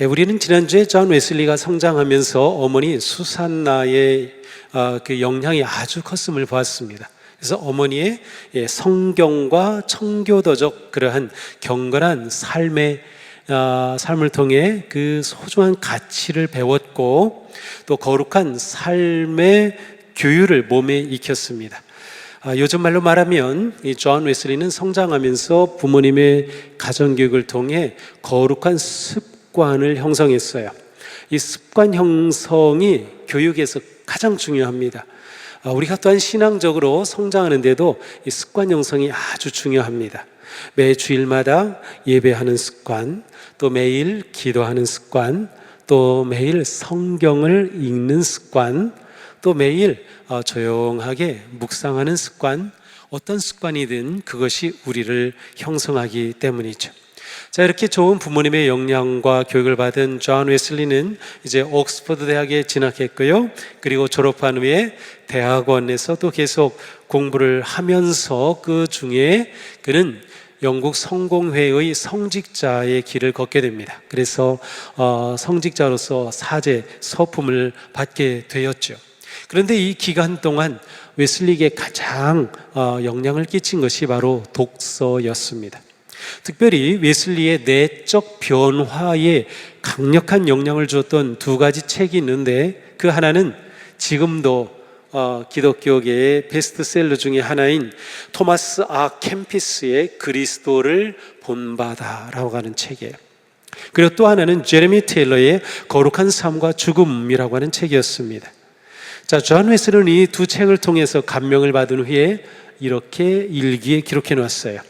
우리는 지난주에 존 웨슬리가 성장하면서 어머니 수산나의 그 영향이 아주 컸음을 보았습니다. 그래서 어머니의 성경과 청교도적 그러한 경건한 삶을 통해 그 소중한 가치를 배웠고 또 거룩한 삶의 교율을 몸에 익혔습니다. 요즘 말로 말하면 이 존 웨슬리는 성장하면서 부모님의 가정교육을 통해 거룩한 습관을 형성했어요. 이 습관 형성이 교육에서 가장 중요합니다. 우리가 또한 신앙적으로 성장하는데도 이 습관 형성이 아주 중요합니다. 매 주일마다 예배하는 습관, 또 매일 기도하는 습관, 또 매일 성경을 읽는 습관, 또 매일 조용하게 묵상하는 습관, 어떤 습관이든 그것이 우리를 형성하기 때문이죠. 자, 이렇게 좋은 부모님의 영향과 교육을 받은 존 웨슬리는 이제 옥스퍼드 대학에 진학했고요. 그리고 졸업한 후에 대학원에서도 계속 공부를 하면서 그 중에 그는 영국 성공회의 성직자의 길을 걷게 됩니다. 그래서 성직자로서 사제, 서품을 받게 되었죠. 그런데 이 기간 동안 웨슬리에게 가장 영향을 끼친 것이 바로 독서였습니다. 특별히 웨슬리의 내적 변화에 강력한 영향을 주었던 두 가지 책이 있는데 그 하나는 지금도 기독교계의 베스트셀러 중에 하나인 토마스 캠피스의 그리스도를 본받아라고 하는 책이에요. 그리고 또 하나는 제레미 테일러의 거룩한 삶과 죽음이라고 하는 책이었습니다. 자, 존 웨슬리는 이 두 책을 통해서 감명을 받은 후에 이렇게 일기에 기록해 놨어요.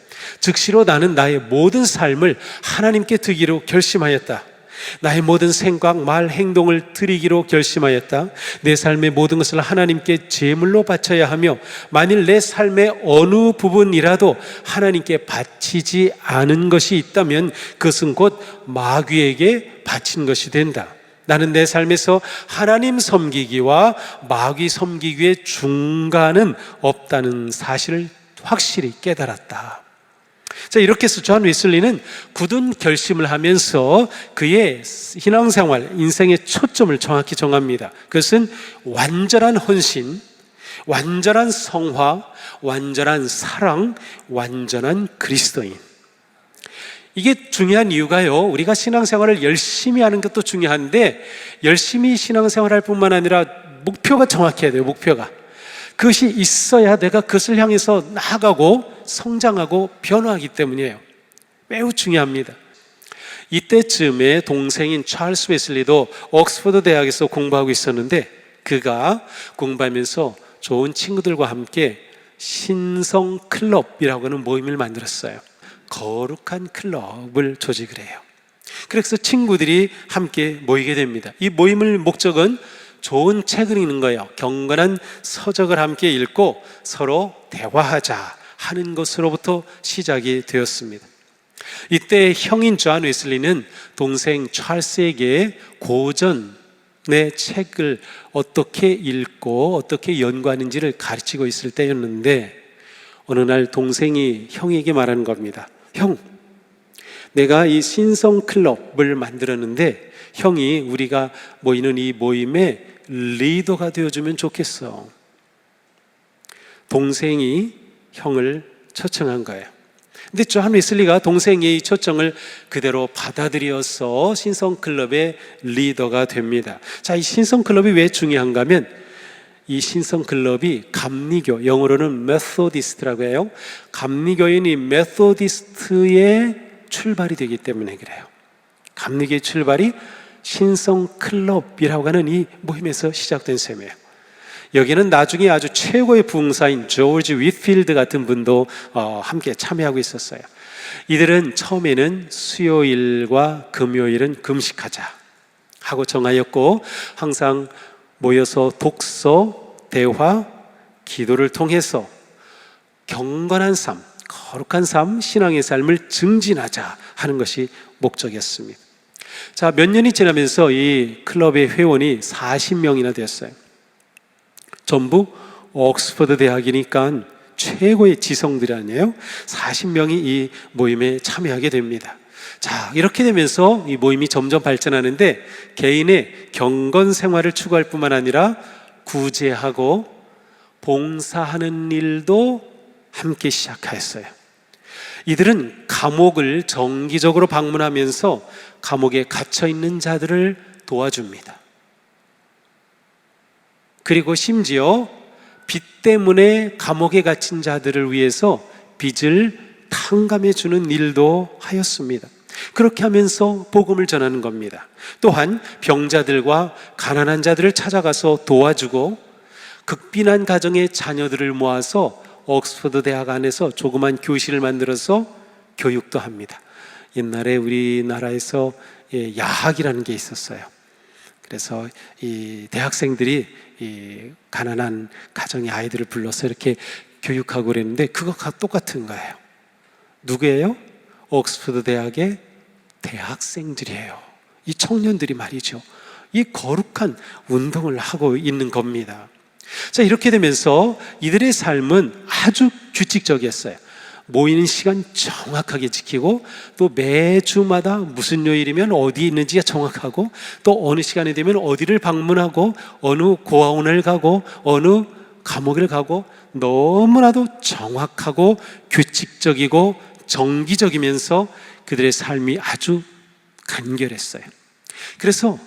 즉시로 나는 나의 모든 삶을 하나님께 드리기로 결심하였다. 나의 모든 생각, 말, 행동을 드리기로 결심하였다. 내 삶의 모든 것을 하나님께 제물로 바쳐야 하며 만일 내 삶의 어느 부분이라도 하나님께 바치지 않은 것이 있다면 그것은 곧 마귀에게 바친 것이 된다. 나는 내 삶에서 하나님 섬기기와 마귀 섬기기의 중간은 없다는 사실을 확실히 깨달았다. 자, 이렇게 해서 존 웨슬리는 굳은 결심을 하면서 그의 신앙생활, 인생의 초점을 정확히 정합니다. 그것은 완전한 헌신, 완전한 성화, 완전한 사랑, 완전한 그리스도인. 이게 중요한 이유가요, 우리가 신앙생활을 열심히 하는 것도 중요한데 열심히 신앙생활할 뿐만 아니라 목표가 정확해야 돼요. 목표가 그것이 있어야 내가 그것을 향해서 나아가고 성장하고 변화하기 때문이에요. 매우 중요합니다. 이때쯤에 동생인 찰스 웨슬리도 옥스퍼드 대학에서 공부하고 있었는데 그가 공부하면서 좋은 친구들과 함께 신성 클럽이라고 하는 모임을 만들었어요. 거룩한 클럽을 조직을 해요. 그래서 친구들이 함께 모이게 됩니다. 이 모임의 목적은 좋은 책을 읽는 거예요. 경건한 서적을 함께 읽고 서로 대화하자 하는 것으로부터 시작이 되었습니다. 이때 형인 존 웨슬리는 동생 찰스에게 고전의 책을 어떻게 읽고 어떻게 연구하는지를 가르치고 있을 때였는데 어느 날 동생이 형에게 말하는 겁니다. 형, 내가 이 신성 클럽을 만들었는데 형이 우리가 모이는 이 모임의 리더가 되어주면 좋겠어. 동생이 형을 초청한 거예요. 근데 존 웨슬리가 동생의 이 초청을 그대로 받아들여서 신성클럽의 리더가 됩니다. 자, 이 신성클럽이 왜 중요한가 하면 이 신성클럽이 감리교, 영어로는 메소디스트라고 해요. 감리교인 이 메소디스트의 출발이 되기 때문에 그래요. 감리교의 출발이 신성클럽이라고 하는 이 모임에서 시작된 셈이에요. 여기는 나중에 아주 최고의 부흥사인 조지 윗필드 같은 분도 함께 참여하고 있었어요. 이들은 처음에는 수요일과 금요일은 금식하자 하고 정하였고 항상 모여서 독서, 대화, 기도를 통해서 경건한 삶, 거룩한 삶, 신앙의 삶을 증진하자 하는 것이 목적이었습니다. 자, 몇 년이 지나면서 이 클럽의 회원이 40명이나 되었어요. 전부 옥스퍼드 대학이니까 최고의 지성들이 아니에요. 40명이 이 모임에 참여하게 됩니다. 자, 이렇게 되면서 이 모임이 점점 발전하는데 개인의 경건 생활을 추구할 뿐만 아니라 구제하고 봉사하는 일도 함께 시작하였어요. 이들은 감옥을 정기적으로 방문하면서 감옥에 갇혀 있는 자들을 도와줍니다. 그리고 심지어 빚 때문에 감옥에 갇힌 자들을 위해서 빚을 탕감해 주는 일도 하였습니다. 그렇게 하면서 복음을 전하는 겁니다. 또한 병자들과 가난한 자들을 찾아가서 도와주고 극빈한 가정의 자녀들을 모아서 옥스퍼드 대학 안에서 조그만 교실을 만들어서 교육도 합니다. 옛날에 우리나라에서 야학이라는 게 있었어요. 그래서 이 대학생들이 이 가난한 가정의 아이들을 불러서 이렇게 교육하고 그랬는데 그거가 똑같은 거예요. 누구예요? 옥스퍼드 대학의 대학생들이에요. 이 청년들이 말이죠. 이 거룩한 운동을 하고 있는 겁니다. 자, 이렇게 되면서 이들의 삶은 아주 규칙적이었어요. 모이는 시간 정확하게 지키고 또 매주마다 무슨 요일이면 어디 있는지가 정확하고 또 어느 시간이 되면 어디를 방문하고 어느 고아원을 가고 어느 감옥을 가고 너무나도 정확하고 규칙적이고 정기적이면서 그들의 삶이 아주 간결했어요. 그래서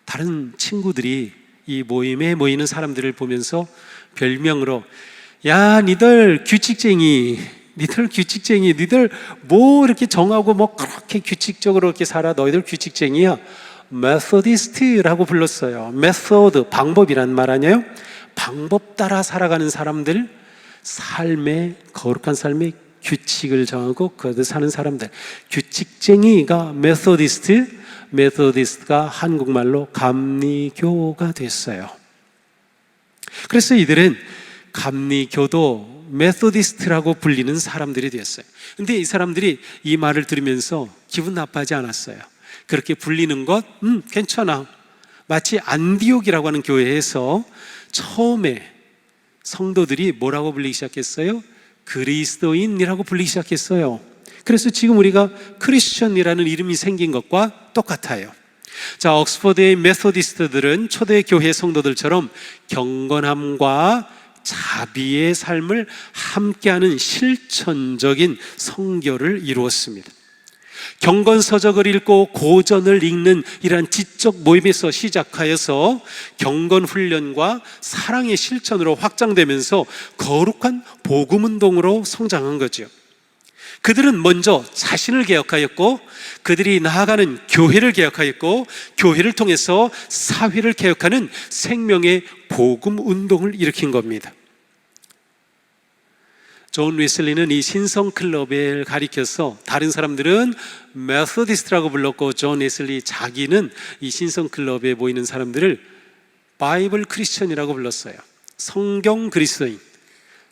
다른 친구들이 이 모임에 모이는 사람들을 보면서 별명으로 야, 니들 규칙쟁이, 니들 뭐 이렇게 정하고 뭐 그렇게 규칙적으로 이렇게 살아. 너희들 규칙쟁이야. 메소디스트라고 불렀어요. 메소드, 방법이란 말 아니에요? 방법 따라 살아가는 사람들, 거룩한 삶의 규칙을 정하고 그들 사는 사람들. 규칙쟁이가 메소디스트가 한국말로 감리교가 됐어요. 그래서 이들은 감리교도 메소디스트라고 불리는 사람들이 됐어요. 근데 이 사람들이 이 말을 들으면서 기분 나빠하지 않았어요. 그렇게 불리는 것 괜찮아. 마치 안디옥이라고 하는 교회에서 처음에 성도들이 뭐라고 불리기 시작했어요? 그리스도인이라고 불리기 시작했어요. 그래서 지금 우리가 크리스천이라는 이름이 생긴 것과 똑같아요. 자, 옥스퍼드의 메소디스트들은 초대 교회 성도들처럼 경건함과 자비의 삶을 함께하는 실천적인 선교를 이루었습니다. 경건서적을 읽고 고전을 읽는 이러한 지적 모임에서 시작하여서 경건훈련과 사랑의 실천으로 확장되면서 거룩한 복음운동으로 성장한 거죠. 그들은 먼저 자신을 개혁하였고 그들이 나아가는 교회를 개혁하였고 교회를 통해서 사회를 개혁하는 생명의 복음운동을 일으킨 겁니다. 존 웨슬리는 이 신성클럽을 가리켜서 다른 사람들은 메소디스트라고 불렀고 존 웨슬리 자기는 이 신성클럽에 모이는 사람들을 바이블 크리스천이라고 불렀어요. 성경 그리스도인.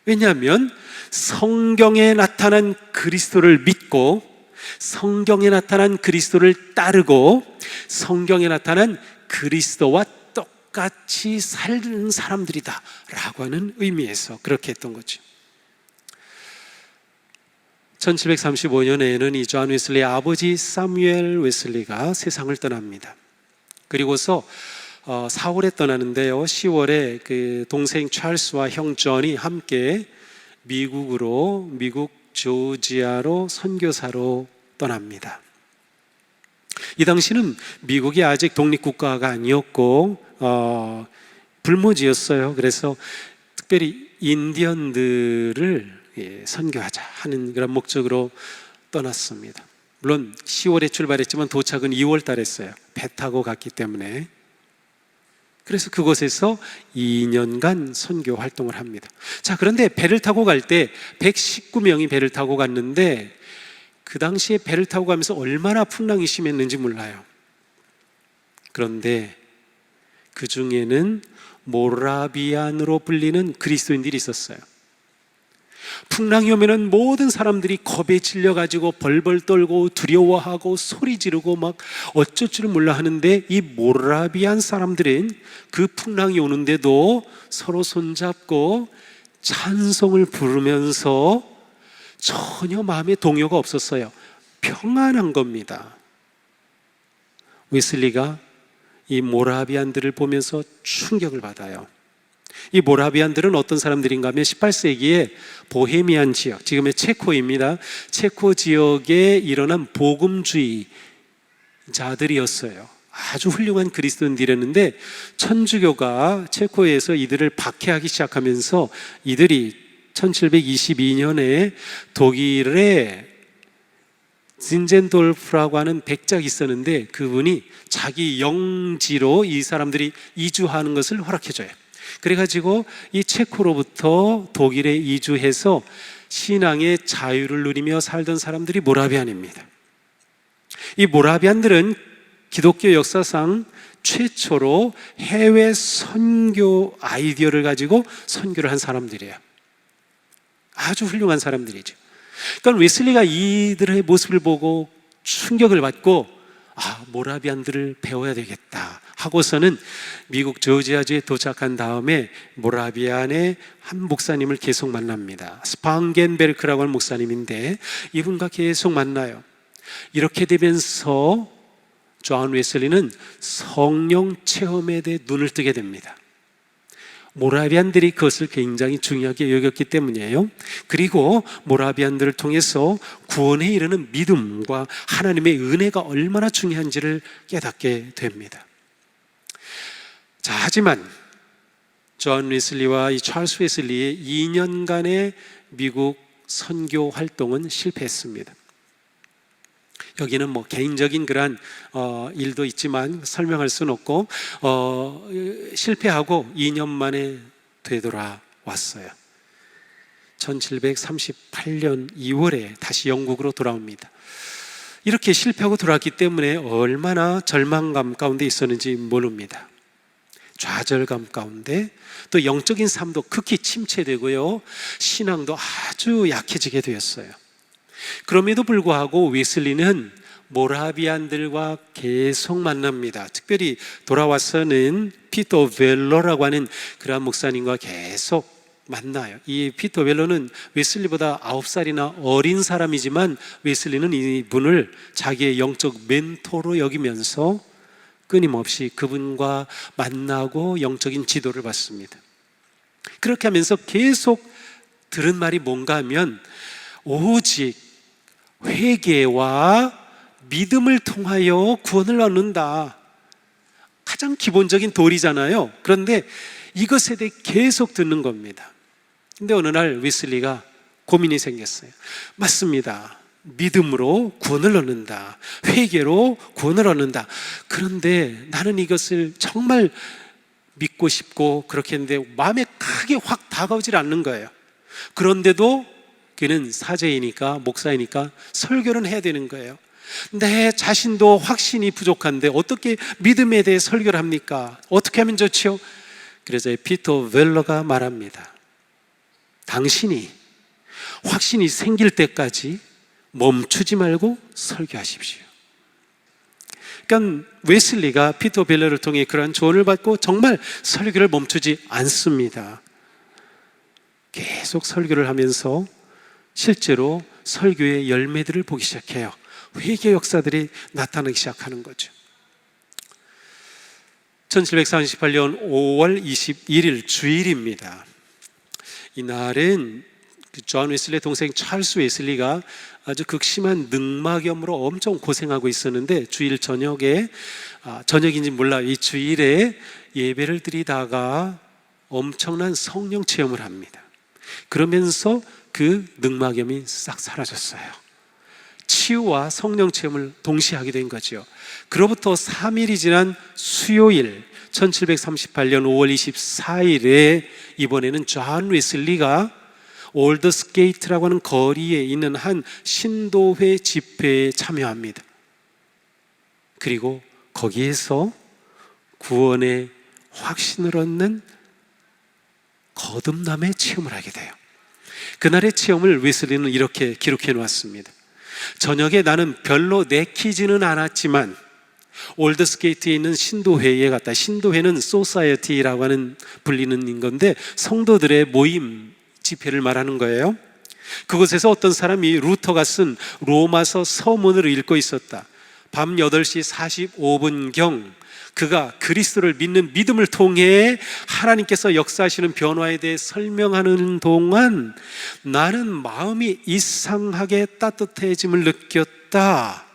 왜냐하면 성경에 나타난 그리스도를 믿고 성경에 나타난 그리스도를 따르고 성경에 나타난 그리스도와 똑같이 사는 사람들이다 라고 하는 의미에서 그렇게 했던 거죠. 1735년에는 이 존 웨슬리의 아버지 사무엘 웨슬리가 세상을 떠납니다. 그리고서 4월에 떠나는데요, 10월에 그 동생 찰스와 형 존이 함께 미국 조지아로 선교사로 떠납니다. 이 당시는 미국이 아직 독립국가가 아니었고 불모지였어요. 그래서 특별히 인디언들을 선교하자 하는 그런 목적으로 떠났습니다. 물론 10월에 출발했지만 도착은 2월 달에 했어요. 배 타고 갔기 때문에. 그래서 그곳에서 2년간 선교 활동을 합니다. 자, 그런데 배를 타고 갈 때 119명이 배를 타고 갔는데 그 당시에 배를 타고 가면서 얼마나 풍랑이 심했는지 몰라요. 그런데 그 중에는 모라비안으로 불리는 그리스도인들이 있었어요. 풍랑이 오면은 모든 사람들이 겁에 질려가지고 벌벌 떨고 두려워하고 소리 지르고 막 어쩔 줄 몰라 하는데 이 모라비안 사람들은 그 풍랑이 오는데도 서로 손잡고 찬송을 부르면서 전혀 마음에 동요가 없었어요. 평안한 겁니다. 웨슬리가 이 모라비안들을 보면서 충격을 받아요. 이 모라비안들은 어떤 사람들인가 하면 18세기에 보헤미안 지역, 지금의 체코입니다. 체코 지역에 일어난 복음주의자들이었어요. 아주 훌륭한 그리스도인들이었는데 천주교가 체코에서 이들을 박해하기 시작하면서 이들이 1722년에 독일의 진젠돌프라고 하는 백작이 있었는데 그분이 자기 영지로 이 사람들이 이주하는 것을 허락해줘요. 그래가지고 이 체코로부터 독일에 이주해서 신앙의 자유를 누리며 살던 사람들이 모라비안입니다. 이 모라비안들은 기독교 역사상 최초로 해외 선교 아이디어를 가지고 선교를 한 사람들이에요. 아주 훌륭한 사람들이죠. 그러니까 웨슬리가 이들의 모습을 보고 충격을 받고 모라비안들을 배워야 되겠다 하고서는 미국 조지아주에 도착한 다음에 모라비안의 한 목사님을 계속 만납니다. 스팡겐베르크라고 하는 목사님인데 이분과 계속 만나요. 이렇게 되면서 존 웨슬리는 성령 체험에 대해 눈을 뜨게 됩니다. 모라비안들이 그것을 굉장히 중요하게 여겼기 때문이에요. 그리고 모라비안들을 통해서 구원에 이르는 믿음과 하나님의 은혜가 얼마나 중요한지를 깨닫게 됩니다. 자, 하지만 존 웨슬리와 이 찰스 웨슬리의 2년간의 미국 선교 활동은 실패했습니다. 여기는 뭐 개인적인 그런 일도 있지만 설명할 수는 없고 실패하고 2년 만에 되돌아왔어요. 1738년 2월에 다시 영국으로 돌아옵니다. 이렇게 실패하고 돌아왔기 때문에 얼마나 절망감 가운데 있었는지 모릅니다. 좌절감 가운데 또 영적인 삶도 극히 침체되고요, 신앙도 아주 약해지게 되었어요. 그럼에도 불구하고 웨슬리는 모라비안들과 계속 만납니다. 특별히 돌아와서는 피터 벨러라고 하는 그러한 목사님과 계속 만나요. 이 피터 벨러는 웨슬리보다 9살이나 어린 사람이지만 웨슬리는 이분을 자기의 영적 멘토로 여기면서 끊임없이 그분과 만나고 영적인 지도를 받습니다. 그렇게 하면서 계속 들은 말이 뭔가 하면 오직 회개와 믿음을 통하여 구원을 얻는다. 가장 기본적인 도리잖아요. 그런데 이것에 대해 계속 듣는 겁니다. 근데 어느 날 웨슬리가 고민이 생겼어요. 맞습니다. 믿음으로 구원을 얻는다. 회개로 구원을 얻는다. 그런데 나는 이것을 정말 믿고 싶고 그렇게 했는데 마음에 크게 확 다가오질 않는 거예요. 그런데도 그는 사제이니까 목사이니까 설교는 해야 되는 거예요. 내 자신도 확신이 부족한데 어떻게 믿음에 대해 설교를 합니까? 어떻게 하면 좋지요? 그래서 피터 웰러가 말합니다. 당신이 확신이 생길 때까지 멈추지 말고 설교하십시오. 그러니까 웨슬리가 피터 벨러를 통해 그러한 조언을 받고 정말 설교를 멈추지 않습니다. 계속 설교를 하면서 실제로 설교의 열매들을 보기 시작해요. 회개 역사들이 나타나기 시작하는 거죠. 1738년 5월 21일 주일입니다. 이날은 존 웨슬리의 동생 찰스 웨슬리가 아주 극심한 늑막염으로 엄청 고생하고 있었는데 주일 저녁에 저녁인지 몰라 이 주일에 예배를 드리다가 엄청난 성령 체험을 합니다. 그러면서 그 늑막염이 싹 사라졌어요. 치유와 성령 체험을 동시에 하게 된 거죠. 그로부터 3일이 지난 수요일 1738년 5월 24일에 이번에는 존 웨슬리가 올더스게이트라고 하는 거리에 있는 한 신도회 집회에 참여합니다. 그리고 거기에서 구원의 확신을 얻는 거듭남의 체험을 하게 돼요. 그날의 체험을 웨슬리는 이렇게 기록해 놓았습니다. 저녁에 나는 별로 내키지는 않았지만 올더스게이트에 있는 신도회에 갔다. 신도회는 소사이어티라고 하는 불리는 건데 성도들의 모임 집회를 말하는 거예요. 그곳에서 어떤 사람이 루터가 쓴 로마서 서문을 읽고 있었다. 밤 8시 45분경 그가 그리스도를 믿는 믿음을 통해 하나님께서 역사하시는 변화에 대해 설명하는 동안 나는 마음이 이상하게 따뜻해짐을 느꼈다.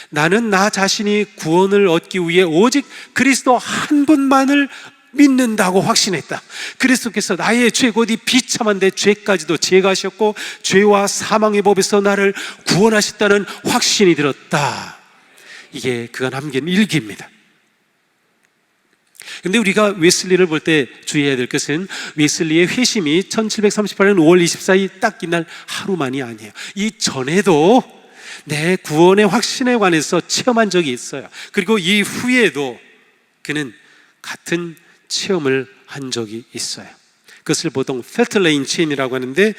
나는 나 자신이 구원을 얻기 위해 오직 그리스도 한 분만을 믿는다고 확신했다. 그리스도께서 나의 죄 곧 이 비참한 내 죄까지도 제거하셨고 죄와 사망의 법에서 나를 구원하셨다는 확신이 들었다. 이게 그가 남긴 일기입니다. 근데 우리가 웨슬리를 볼 때 주의해야 될 것은 웨슬리의 회심이 1738년 5월 24일 딱 이날 하루만이 아니에요. 이 전에도 내 구원의 확신에 관해서 체험한 적이 있어요. 그리고 이 후에도 그는 같은 체험을 한 적이 있어요. 그것을 보통 페틀레인치인이라고 하는데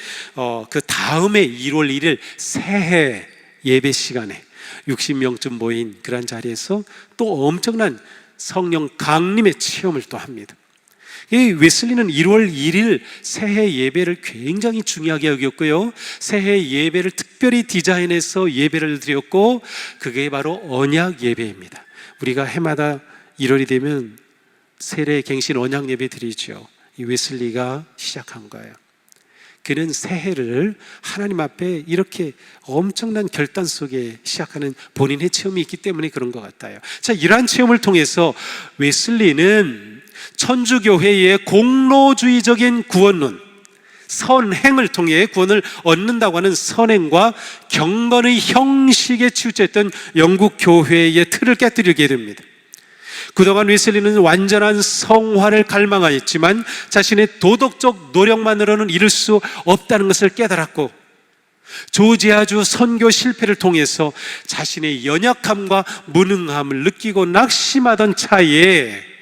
그 다음에 1월 1일 새해 예배 시간에 60명쯤 모인 그런 자리에서 또 엄청난 성령 강림의 체험을 또 합니다. 이 웨슬리는 1월 1일 새해 예배를 굉장히 중요하게 여겼고요, 새해 예배를 특별히 디자인해서 예배를 드렸고 그게 바로 언약 예배입니다. 우리가 해마다 1월이 되면 세례 갱신 언약 예배 드리죠. 이 웨슬리가 시작한 거예요. 그는 새해를 하나님 앞에 이렇게 엄청난 결단 속에 시작하는 본인의 체험이 있기 때문에 그런 것 같아요. 자, 이러한 체험을 통해서 웨슬리는 천주교회의 공로주의적인 구원론, 선행을 통해 구원을 얻는다고 하는 선행과 경건의 형식에 치우쳤던 영국 교회의 틀을 깨뜨리게 됩니다. 그동안 웨슬리는 완전한 성화를 갈망하였지만 자신의 도덕적 노력만으로는 이룰 수 없다는 것을 깨달았고 조지아주 선교 실패를 통해서 자신의 연약함과 무능함을 느끼고 낙심하던 차에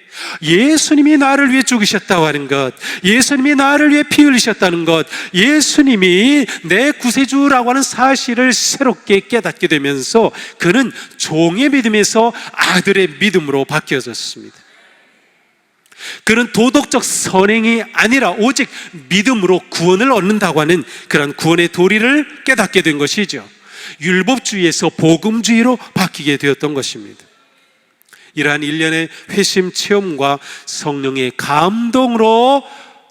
예수님이 나를 위해 죽으셨다고 하는 것, 예수님이 나를 위해 피 흘리셨다는 것, 예수님이 내 구세주라고 하는 사실을 새롭게 깨닫게 되면서 그는 종의 믿음에서 아들의 믿음으로 바뀌어졌습니다. 그는 도덕적 선행이 아니라 오직 믿음으로 구원을 얻는다고 하는 그런 구원의 도리를 깨닫게 된 것이죠. 율법주의에서 복음주의로 바뀌게 되었던 것입니다. 이러한 일련의 회심 체험과 성령의 감동으로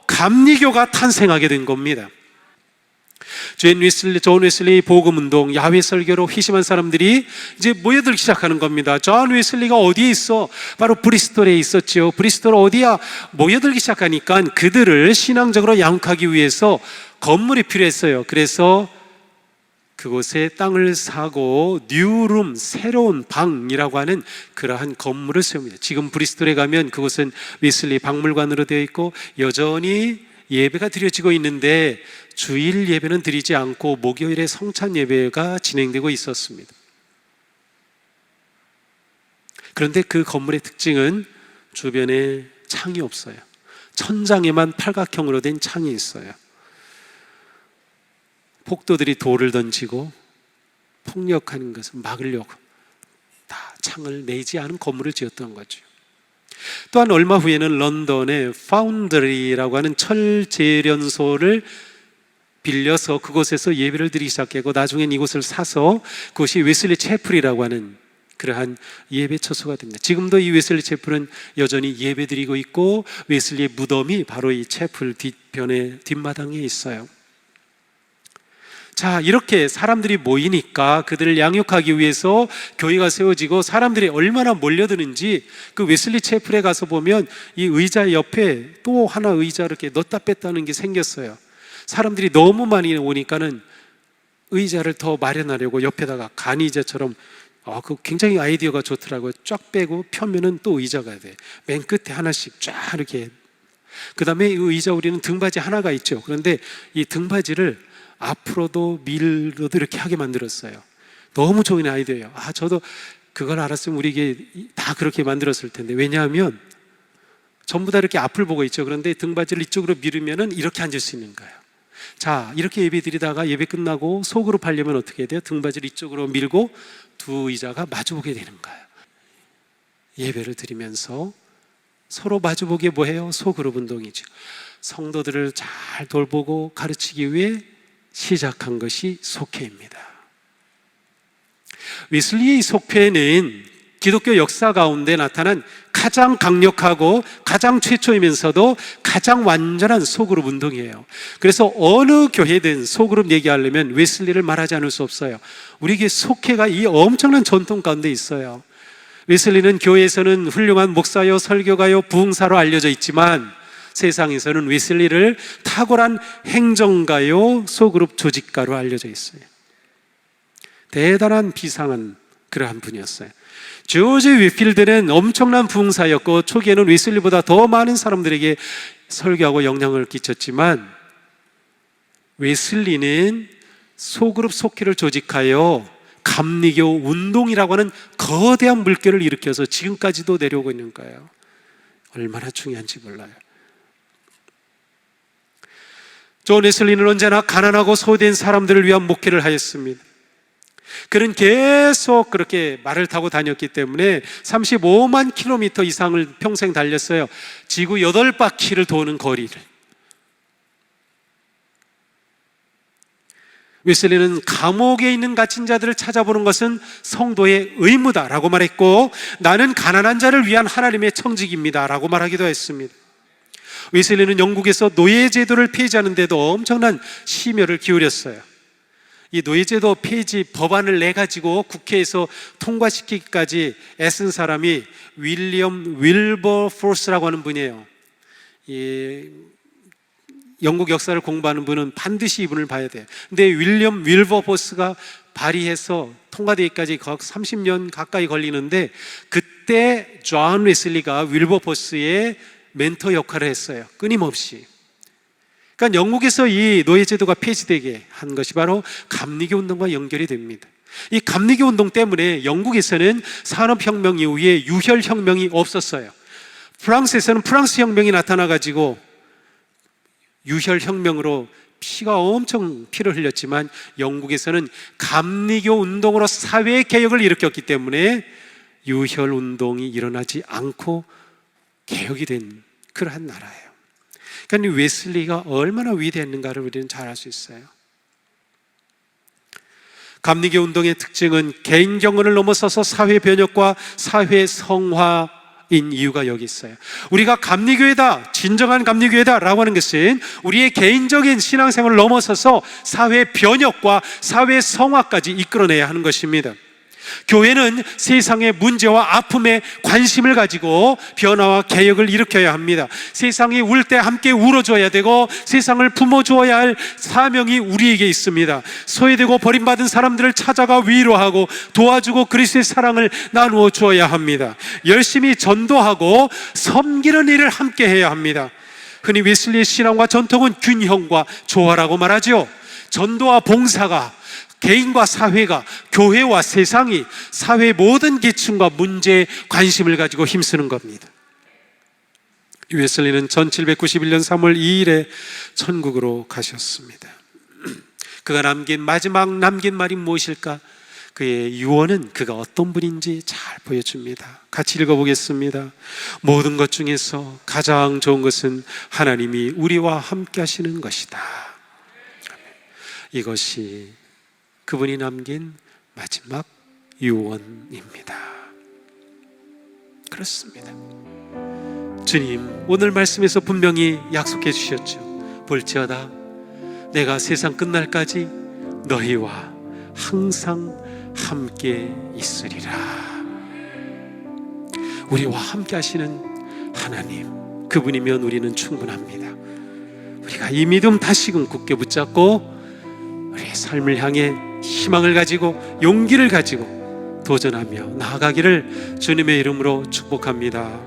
감리교가 탄생하게 된 겁니다. 존 웨슬리 복음운동, 야훼 설교로 회심한 사람들이 이제 모여들기 시작하는 겁니다. 존 웨슬리가 어디에 있어? 바로 브리스톨에 있었죠. 브리스톨 어디야? 모여들기 시작하니까 그들을 신앙적으로 양육하기 위해서 건물이 필요했어요. 그래서 그곳에 땅을 사고 뉴룸, 새로운 방이라고 하는 그러한 건물을 세웁니다. 지금 브리스톨에 가면 그곳은 웨슬리 박물관으로 되어 있고 여전히 예배가 드려지고 있는데 주일 예배는 드리지 않고 목요일에 성찬 예배가 진행되고 있었습니다. 그런데 그 건물의 특징은 주변에 창이 없어요. 천장에만 팔각형으로 된 창이 있어요. 폭도들이 돌을 던지고 폭력하는 것을 막으려고 다 창을 내지 않은 건물을 지었던 거죠. 또한 얼마 후에는 런던의 파운드리라고 하는 철제련소를 빌려서 그곳에서 예배를 드리기 시작했고 나중엔 이곳을 사서 그것이 웨슬리 채플이라고 하는 그러한 예배 처소가 됩니다. 지금도 이 웨슬리 채플은 여전히 예배 드리고 있고 웨슬리의 무덤이 바로 이 채플 뒤편의 뒷마당에 있어요. 자, 이렇게 사람들이 모이니까 그들을 양육하기 위해서 교회가 세워지고 사람들이 얼마나 몰려드는지 그 웨슬리 채플에 가서 보면 이 의자 옆에 또 하나 의자 이렇게 넣었다 뺐다는 게 생겼어요. 사람들이 너무 많이 오니까는 의자를 더 마련하려고 옆에다가 간이자처럼 그 굉장히 아이디어가 좋더라고요. 쫙 빼고 펴면은 또 의자가 돼. 맨 끝에 하나씩 쫙 이렇게. 그 다음에 이 의자 우리는 등받이 하나가 있죠. 그런데 이 등받이를 앞으로도 밀로도 이렇게 하게 만들었어요. 너무 좋은 아이디어예요. 저도 그걸 알았으면 우리에게 다 그렇게 만들었을 텐데. 왜냐하면 전부 다 이렇게 앞을 보고 있죠. 그런데 등받이를 이쪽으로 밀으면은 이렇게 앉을 수 있는 거예요. 자, 이렇게 예배 드리다가 예배 끝나고 속으로 팔려면 어떻게 해야 돼요? 등받이를 이쪽으로 밀고 두 의자가 마주보게 되는 거예요. 예배를 드리면서 서로 마주보게 뭐해요? 소그룹 운동이죠. 성도들을 잘 돌보고 가르치기 위해 시작한 것이 속회입니다. 웨슬리의 속회는 기독교 역사 가운데 나타난 가장 강력하고 가장 최초이면서도 가장 완전한 소그룹 운동이에요. 그래서 어느 교회든 소그룹 얘기하려면 웨슬리를 말하지 않을 수 없어요. 우리 교회 속회가 이 엄청난 전통 가운데 있어요. 웨슬리는 교회에서는 훌륭한 목사요, 설교가요, 부흥사로 알려져 있지만 세상에서는 웨슬리를 탁월한 행정가요, 소그룹 조직가로 알려져 있어요. 대단한 비상한 그러한 분이었어요. 조지 휘필드는 엄청난 부흥사였고 초기에는 웨슬리보다 더 많은 사람들에게 설교하고 영향을 끼쳤지만 웨슬리는 소그룹 속회를 조직하여 감리교 운동이라고 하는 거대한 물결을 일으켜서 지금까지도 내려오고 있는 거예요. 얼마나 중요한지 몰라요. 존 웨슬리는 언제나 가난하고 소외된 사람들을 위한 목회를 하였습니다. 그는 계속 그렇게 말을 타고 다녔기 때문에 35만 킬로미터 이상을 평생 달렸어요. 지구 8바퀴를 도는 거리를. 웨슬리는 감옥에 있는 갇힌 자들을 찾아보는 것은 성도의 의무다라고 말했고, 나는 가난한 자를 위한 하나님의 청직입니다라고 말하기도 했습니다. 웨슬리는 영국에서 노예제도를 폐지하는데도 엄청난 심혈을 기울였어요. 이 노예제도 폐지 법안을 내가지고 국회에서 통과시키기까지 애쓴 사람이 윌리엄 윌버포스라고 하는 분이에요. 이 영국 역사를 공부하는 분은 반드시 이분을 봐야 돼요. 근데 윌리엄 윌버포스가 발의해서 통과되기까지 30년 가까이 걸리는데, 그때 존 웨슬리가 윌버포스의 멘토 역할을 했어요. 끊임없이. 그러니까 영국에서 이 노예제도가 폐지되게 한 것이 바로 감리교 운동과 연결이 됩니다. 이 감리교 운동 때문에 영국에서는 산업혁명 이후에 유혈혁명이 없었어요. 프랑스에서는 프랑스 혁명이 나타나가지고 유혈혁명으로 피를 흘렸지만 영국에서는 감리교 운동으로 사회개혁을 일으켰기 때문에 유혈운동이 일어나지 않고 개혁이 된 그러한 나라예요. 그러니까 웨슬리가 얼마나 위대했는가를 우리는 잘 알 수 있어요. 감리교 운동의 특징은 개인 경험을 넘어서서 사회 변혁과 사회 성화인 이유가 여기 있어요. 우리가 감리교회다, 진정한 감리교회다라고 하는 것은 우리의 개인적인 신앙생활을 넘어서서 사회 변혁과 사회 성화까지 이끌어내야 하는 것입니다. 교회는 세상의 문제와 아픔에 관심을 가지고 변화와 개혁을 일으켜야 합니다. 세상이 울 때 함께 울어줘야 되고 세상을 품어주어야 할 사명이 우리에게 있습니다. 소외되고 버림받은 사람들을 찾아가 위로하고 도와주고 그리스도의 사랑을 나누어 주어야 합니다. 열심히 전도하고 섬기는 일을 함께 해야 합니다. 흔히 웨슬리의 신앙과 전통은 균형과 조화라고 말하죠. 전도와 봉사가, 개인과 사회가, 교회와 세상이 사회의 모든 계층과 문제에 관심을 가지고 힘쓰는 겁니다. 웨슬리는 1791년 3월 2일에 천국으로 가셨습니다. 그가 남긴 말이 무엇일까? 그의 유언은 그가 어떤 분인지 잘 보여줍니다. 같이 읽어보겠습니다. 모든 것 중에서 가장 좋은 것은 하나님이 우리와 함께 하시는 것이다. 이것이 그분이 남긴 마지막 유언입니다. 그렇습니다. 주님, 오늘 말씀에서 분명히 약속해 주셨죠. 볼지어다 내가 세상 끝날까지 너희와 항상 함께 있으리라. 우리와 함께 하시는 하나님, 그분이면 우리는 충분합니다. 우리가 이 믿음 다시금 굳게 붙잡고 우리의 삶을 향해 희망을 가지고 용기를 가지고 도전하며 나아가기를 주님의 이름으로 축복합니다.